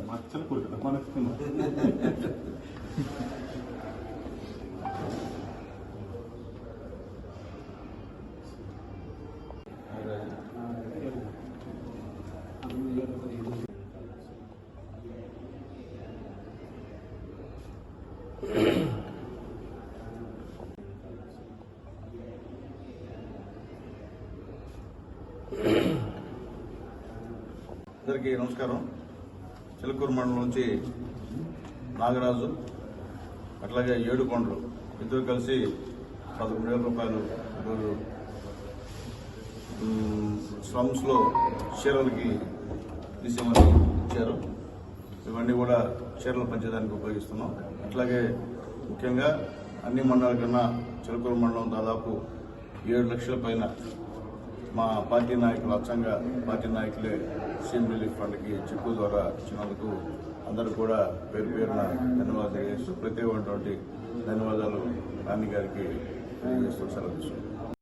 మచ్చలు కొడుకు మనకు అందరికీ నమస్కారం. చిలకూరు మండలం నుంచి నాగరాజు అట్లాగే ఏడుకొండలు ఇద్దరు కలిసి 11,000 రూపాయలు ఈరోజు స్లమ్స్లో చీరలకి తీసేమని ఇచ్చారు. ఇవన్నీ కూడా చీరలు పంచేదానికి ఉపయోగిస్తున్నాం. అట్లాగే ముఖ్యంగా అన్ని మండలాల కన్నా చిలకూరు మండలం దాదాపు 7 లక్షల పైన మా పార్టీ నాయకులు అచ్చంగా పార్టీ నాయకులే సీఎం రిలీఫ్ ఫండ్కి చెక్కు ద్వారా ఇచ్చినందుకు అందరూ కూడా పేరు పేరున ధన్యవాదాలు తెలియజేస్తూ ప్రత్యేకమైనటువంటి ధన్యవాదాలు నాని గారికి తెలియజేస్తూ సెలవు.